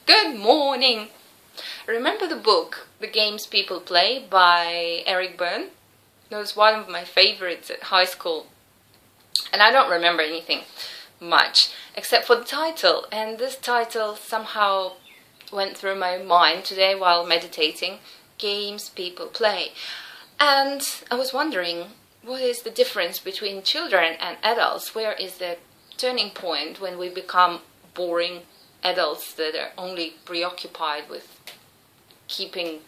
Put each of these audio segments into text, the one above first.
Good morning! Remember the book, The Games People Play by Eric Berne? That was one of my favorites at high school. And I don't remember anything much, except for the title. And this title somehow went through my mind today while meditating. Games People Play. And I was wondering, what is the difference between children and adults? Where is the turning point when we become boring adults that are only preoccupied with keeping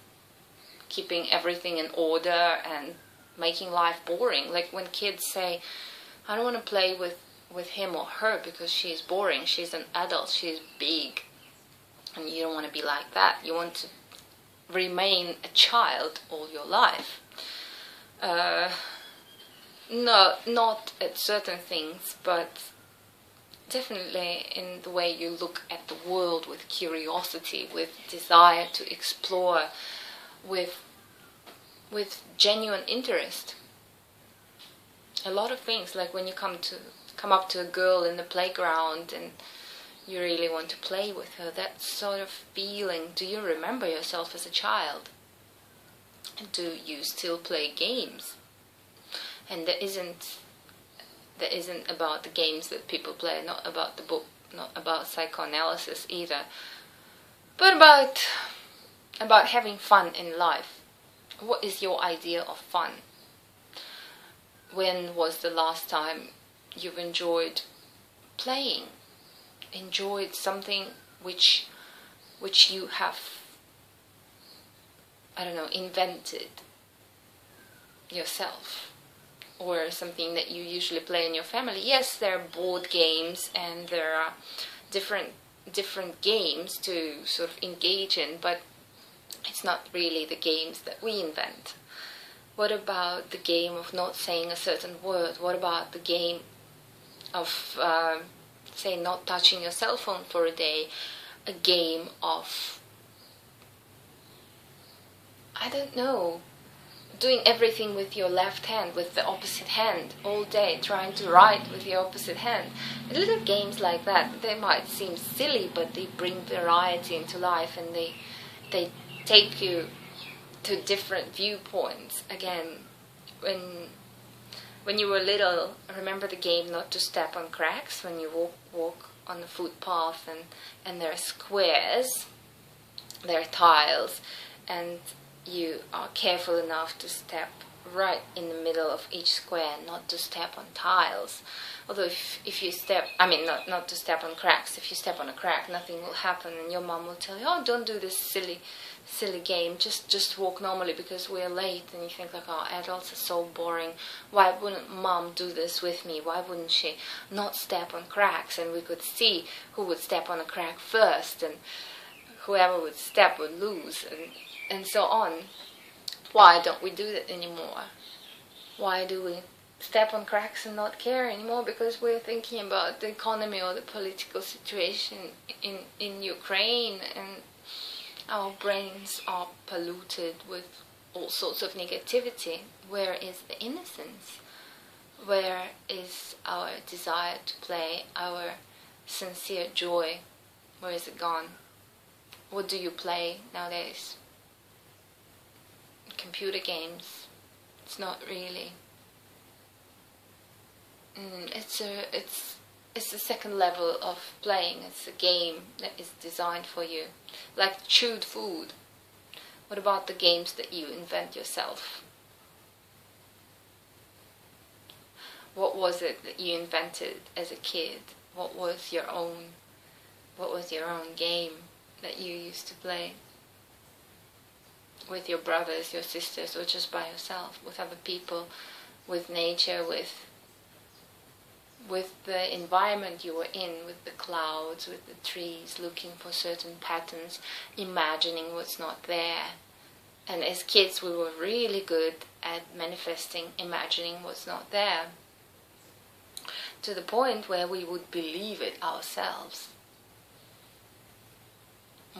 everything in order and making life boring? Like when kids say, I don't want to play with him or her because she's boring, she's an adult, she's big. And you don't want to be like that. You want to remain a child all your life. No, not at certain things, but definitely in the way you look at the world with curiosity, with desire to explore, with genuine interest. A lot of things, like when you come up to a girl in the playground and you really want to play with her, that sort of feeling. Do you remember yourself as a child? Do you still play games? And that isn't about the games that people play, not about the book, not about psychoanalysis either, but about having fun in life. What is your idea of fun? When was the last time you've enjoyed playing? Enjoyed something which you have, I don't know, invented yourself, or something that you usually play in your family? Yes, there are board games and there are different games to sort of engage in, but it's not really the games that we invent. What about the game of not saying a certain word? What about the game of say not touching your cell phone for a day? A game of, I don't know, doing everything with your left hand, with the opposite hand all day, trying to write with your opposite hand. Little games like that, they might seem silly, but they bring variety into life, and they take you to different viewpoints. Again, when you were little, remember the game not to step on cracks when you walk on the footpath, and there are squares, there are tiles, and you are careful enough to step right in the middle of each square, not to step on tiles. Although if you step, I mean not to step on cracks, if you step on a crack, nothing will happen, and your mom will tell you, oh, don't do this silly game, just walk normally because we're late. And you think like, oh, adults are so boring, why wouldn't mom do this with me? Why wouldn't she not step on cracks? And we could see who would step on a crack first, and whoever would step would lose, and so on. Why don't we do that anymore? Why do we step on cracks and not care anymore? Because we're thinking about the economy or the political situation in Ukraine, and our brains are polluted with all sorts of negativity. Where is the innocence? Where is our desire to play, our sincere joy? Where is it gone? What do you play nowadays? Computer games. It's not really. It's the second level of playing. It's a game that is designed for you, like chewed food. What about the games that you invent yourself? What was it that you invented as a kid? What was your own game that you used to play? With your brothers, your sisters, or just by yourself, with other people, with nature, with the environment you were in, with the clouds, with the trees, looking for certain patterns, imagining what's not there. And as kids, we were really good at manifesting, imagining what's not there, to the point where we would believe it ourselves.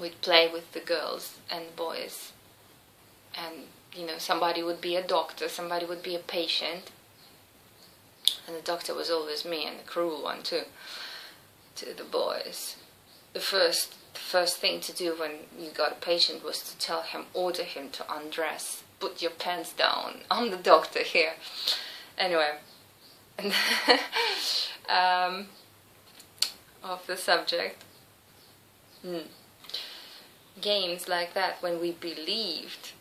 We'd play with the girls and boys, and somebody would be a doctor, somebody would be a patient, and the doctor was always me, and the cruel one too, to the boys. The first thing to do when you got a patient was to tell him, order him to undress, put your pants down. I'm the doctor here. Anyway, off the subject. Games like that, when we believed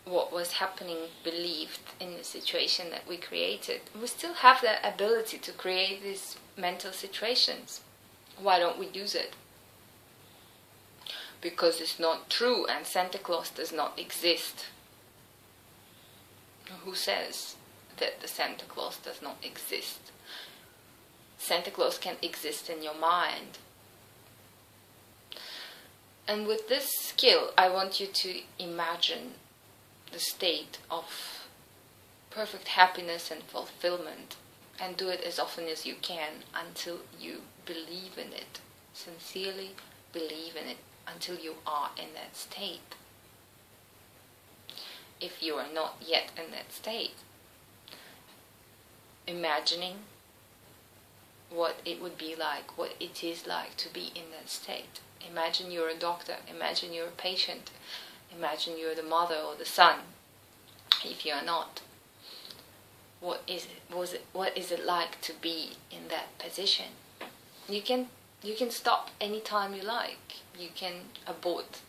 what was happening, believed in the situation that we created, we still have that ability to create these mental situations. Why don't we use it? Because it's not true, and Santa Claus does not exist. Who says that the Santa Claus does not exist? Santa Claus can exist in your mind. And with this skill, I want you to imagine the state of perfect happiness and fulfillment, and do it as often as you can until you believe in it, sincerely believe in it, until you are in that state. If you are not yet in that state, imagining what it would be like, what it is like to be in that state. Imagine you're a doctor, imagine you're a patient, imagine you're the mother or the son. If you are not, what is it like to be in that position? You can stop anytime you like. You can abort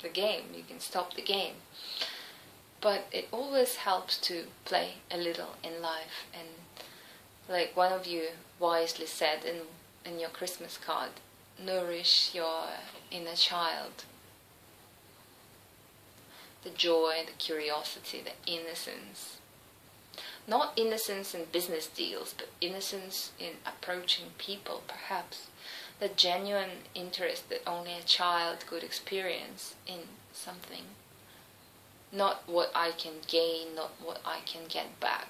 the game, you can stop the game. But it always helps to play a little in life. And like one of you wisely said in your Christmas card, nourish your inner child. The joy, the curiosity, the innocence. Not innocence in business deals, but innocence in approaching people, perhaps. The genuine interest that only a child could experience in something. Not what I can gain, not what I can get back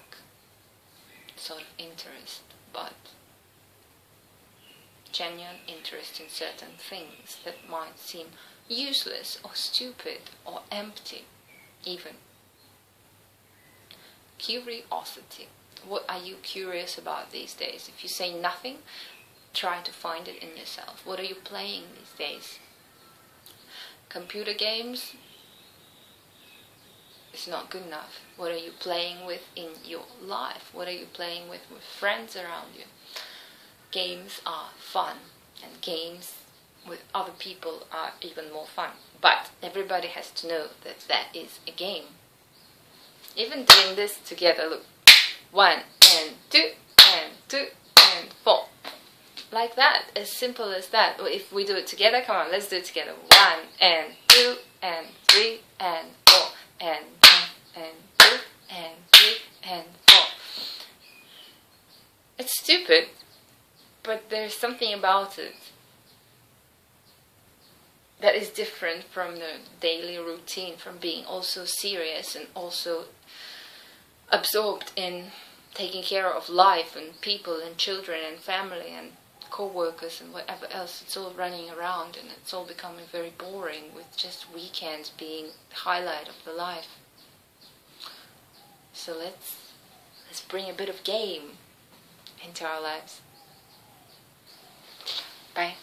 sort of interest, but genuine interest in certain things that might seem useless or stupid or empty even. Curiosity. What are you curious about these days? If you say nothing, try to find it in yourself. What are you playing these days? Computer games is not good enough. What are you playing with in your life? What are you playing with friends around you? Games are fun, and games with other people are even more fun. But everybody has to know that that is a game. Even doing this together, look, 1 and 2 and 2 and 4. Like that, as simple as that. If we do it together, come on, let's do it together. 1 and 2 and 3 and 4 and 1 and 2 and 3 and 4. It's stupid, but there's something about it that is different from the daily routine, from being also serious and also absorbed in taking care of life and people and children and family and co-workers and whatever else. It's all running around, and it's all becoming very boring, with just weekends being the highlight of the life. So let's bring a bit of game into our lives. Bye.